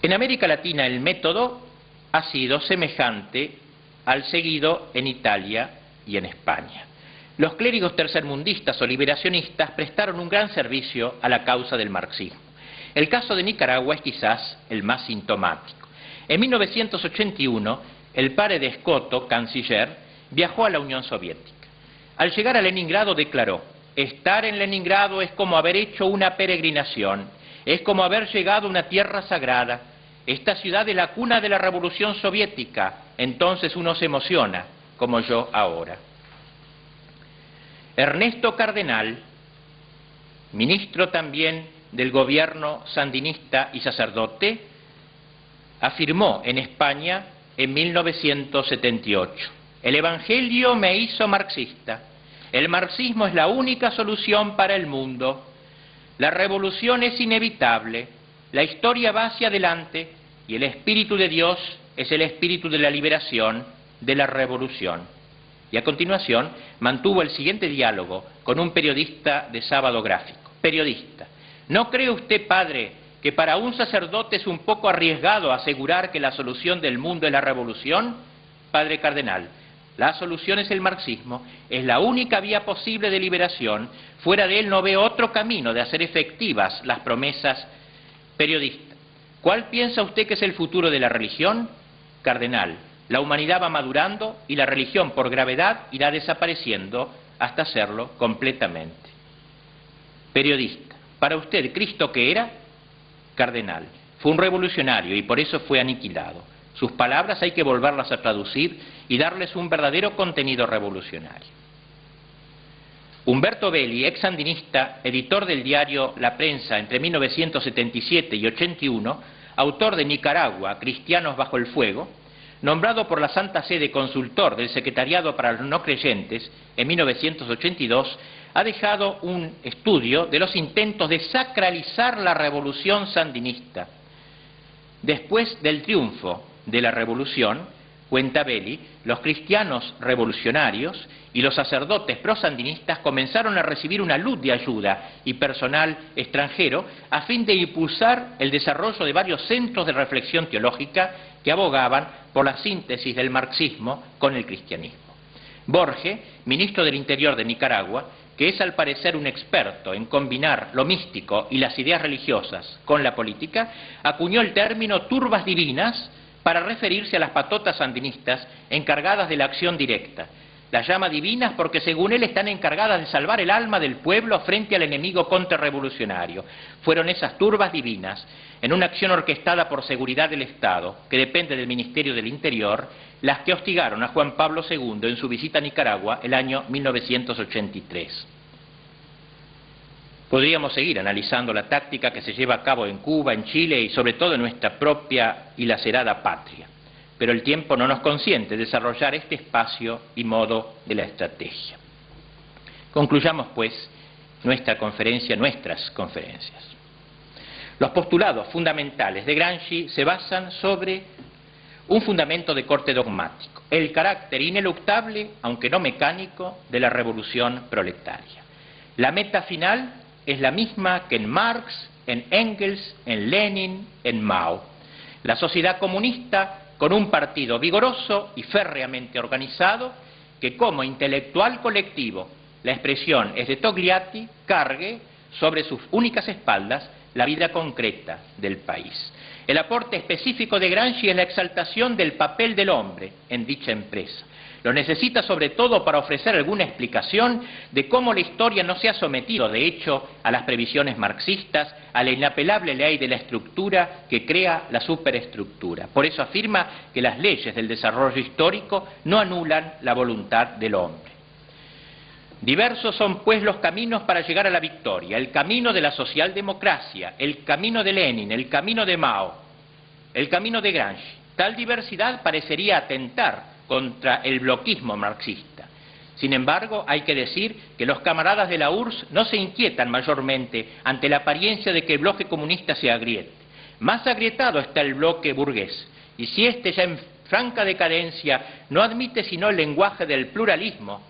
En América Latina el método ha sido semejante al seguido en Italia y en España. Los clérigos tercermundistas o liberacionistas prestaron un gran servicio a la causa del marxismo. El caso de Nicaragua es quizás el más sintomático. En 1981, el padre de Escoto, canciller, viajó a la Unión Soviética. Al llegar a Leningrado declaró: estar en Leningrado es como haber hecho una peregrinación, es como haber llegado a una tierra sagrada. Esta ciudad es la cuna de la Revolución Soviética, entonces uno se emociona, como yo ahora. Ernesto Cardenal, ministro también del gobierno sandinista y sacerdote, afirmó en España en 1978: el Evangelio me hizo marxista, el marxismo es la única solución para el mundo, la revolución es inevitable, la historia va hacia adelante y el Espíritu de Dios es el espíritu de la liberación, de la revolución. Y a continuación mantuvo el siguiente diálogo con un periodista de Sábado Gráfico. Periodista: ¿no cree usted, padre, que para un sacerdote es un poco arriesgado asegurar que la solución del mundo es la revolución? Padre cardenal: la solución es el marxismo, es la única vía posible de liberación, fuera de él no veo otro camino de hacer efectivas las promesas. Periodista: ¿cuál piensa usted que es el futuro de la religión? Cardenal: la humanidad va madurando y la religión por gravedad irá desapareciendo hasta hacerlo completamente. Periodista: ¿para usted Cristo qué era? Cardenal: fue un revolucionario y por eso fue aniquilado. Sus palabras hay que volverlas a traducir y darles un verdadero contenido revolucionario. Humberto Belli, ex sandinista, editor del diario La Prensa entre 1977 y 81, autor de Nicaragua, Cristianos bajo el fuego, nombrado por la Santa Sede consultor del Secretariado para los No Creyentes en 1982, ha dejado un estudio de los intentos de sacralizar la revolución sandinista. Después del triunfo de la revolución, cuenta Belli, los cristianos revolucionarios y los sacerdotes prosandinistas comenzaron a recibir una luz de ayuda y personal extranjero a fin de impulsar el desarrollo de varios centros de reflexión teológica que abogaban por la síntesis del marxismo con el cristianismo. Borge, ministro del Interior de Nicaragua, que es al parecer un experto en combinar lo místico y las ideas religiosas con la política, acuñó el término turbas divinas para referirse a las patotas sandinistas encargadas de la acción directa. Las llama divinas porque según él están encargadas de salvar el alma del pueblo frente al enemigo contrarrevolucionario. Fueron esas turbas divinas, en una acción orquestada por Seguridad del Estado, que depende del Ministerio del Interior, las que hostigaron a Juan Pablo II en su visita a Nicaragua el año 1983. Podríamos seguir analizando la táctica que se lleva a cabo en Cuba, en Chile y sobre todo en nuestra propia y lacerada patria. Pero el tiempo no nos consiente desarrollar este espacio y modo de la estrategia. Concluyamos, pues, nuestras conferencias. Los postulados fundamentales de Gramsci se basan sobre un fundamento de corte dogmático: el carácter ineluctable, aunque no mecánico, de la revolución proletaria. La meta final es la misma que en Marx, en Engels, en Lenin, en Mao. La sociedad comunista con un partido vigoroso y férreamente organizado que como intelectual colectivo, la expresión es de Togliatti, cargue sobre sus únicas espaldas la vida concreta del país. El aporte específico de Gramsci es la exaltación del papel del hombre en dicha empresa. Lo necesita sobre todo para ofrecer alguna explicación de cómo la historia no se ha sometido, de hecho, a las previsiones marxistas, a la inapelable ley de la estructura que crea la superestructura. Por eso afirma que las leyes del desarrollo histórico no anulan la voluntad del hombre. Diversos son pues los caminos para llegar a la victoria: el camino de la socialdemocracia, el camino de Lenin, el camino de Mao, el camino de Gramsci. Tal diversidad parecería atentar contra el bloquismo marxista. Sin embargo, hay que decir que los camaradas de la URSS no se inquietan mayormente ante la apariencia de que el bloque comunista se agriete. Más agrietado está el bloque burgués, y si éste ya en franca decadencia no admite sino el lenguaje del pluralismo,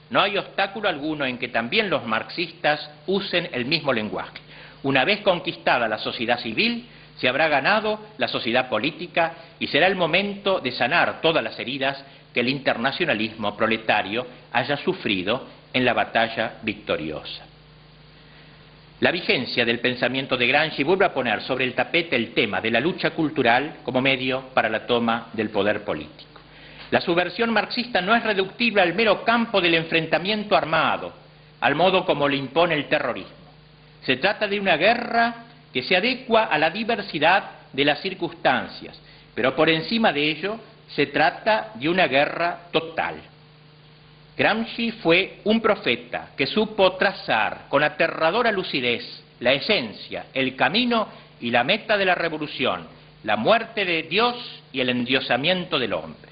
no hay obstáculo alguno en que también los marxistas usen el mismo lenguaje. Una vez conquistada la sociedad civil, Se habrá ganado la sociedad política y será el momento de sanar todas las heridas que el internacionalismo proletario haya sufrido en la batalla victoriosa. La vigencia del pensamiento de Gramsci vuelve a poner sobre el tapete el tema de la lucha cultural como medio para la toma del poder político. La subversión marxista no es reductible al mero campo del enfrentamiento armado, al modo como le impone el terrorismo. Se trata de una guerra que se adecua a la diversidad de las circunstancias, pero por encima de ello se trata de una guerra total. Gramsci fue un profeta que supo trazar con aterradora lucidez la esencia, el camino y la meta de la revolución, la muerte de Dios y el endiosamiento del hombre.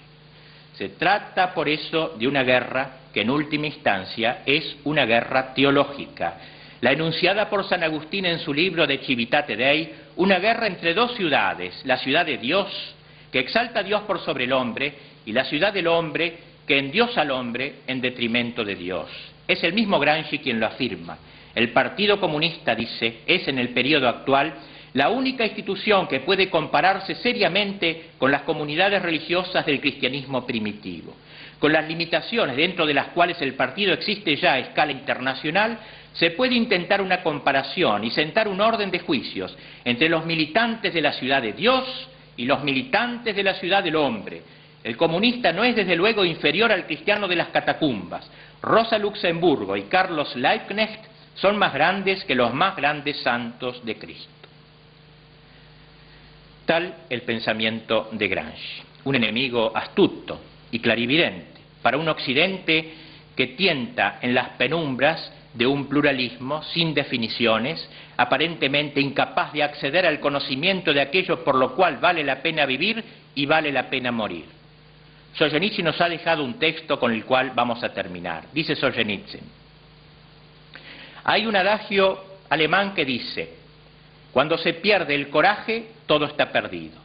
Se trata por eso de una guerra que en última instancia es una guerra teológica, la enunciada por San Agustín en su libro de Civitate Dei, una guerra entre dos ciudades, la ciudad de Dios, que exalta a Dios por sobre el hombre, y la ciudad del hombre, que endiosa al hombre en detrimento de Dios. Es el mismo Gramsci quien lo afirma. El Partido Comunista, dice, es en el periodo actual la única institución que puede compararse seriamente con las comunidades religiosas del cristianismo primitivo. Con las limitaciones dentro de las cuales el partido existe ya a escala internacional, se puede intentar una comparación y sentar un orden de juicios entre los militantes de la ciudad de Dios y los militantes de la ciudad del hombre. El comunista no es desde luego inferior al cristiano de las catacumbas. Rosa Luxemburgo y Carlos Liebknecht son más grandes que los más grandes santos de Cristo. Tal el pensamiento de Gramsci, un enemigo astuto y clarividente para un Occidente que tienta en las penumbras de un pluralismo sin definiciones, aparentemente incapaz de acceder al conocimiento de aquello por lo cual vale la pena vivir y vale la pena morir. Solzhenitsyn nos ha dejado un texto con el cual vamos a terminar. Dice Solzhenitsyn: hay un adagio alemán que dice: cuando se pierde el coraje, todo está perdido.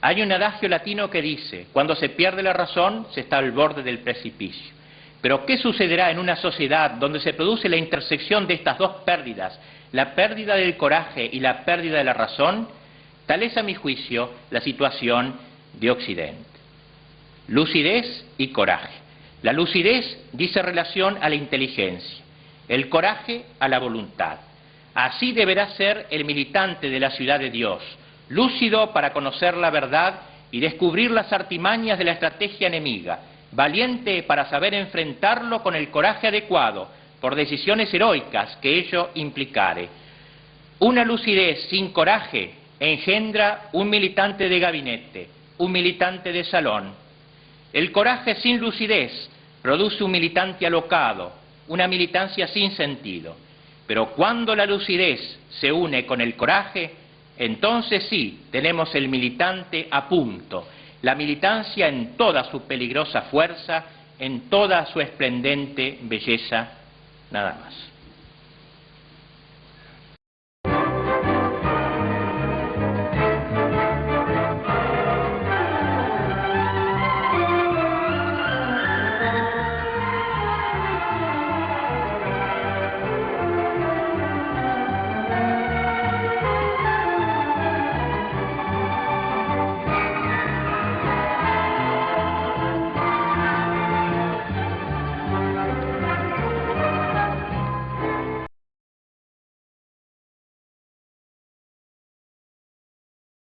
Hay un adagio latino que dice: cuando se pierde la razón, se está al borde del precipicio. Pero ¿qué sucederá en una sociedad donde se produce la intersección de estas dos pérdidas, la pérdida del coraje y la pérdida de la razón? Tal es, a mi juicio, la situación de Occidente. Lucidez y coraje. La lucidez dice relación a la inteligencia, el coraje a la voluntad. Así deberá ser el militante de la ciudad de Dios, lúcido para conocer la verdad y descubrir las artimañas de la estrategia enemiga, valiente para saber enfrentarlo con el coraje adecuado, por decisiones heroicas que ello implicare. Una lucidez sin coraje engendra un militante de gabinete, un militante de salón. El coraje sin lucidez produce un militante alocado, una militancia sin sentido. Pero cuando la lucidez se une con el coraje, entonces sí tenemos el militante a punto, la militancia en toda su peligrosa fuerza, en toda su esplendente belleza, nada más.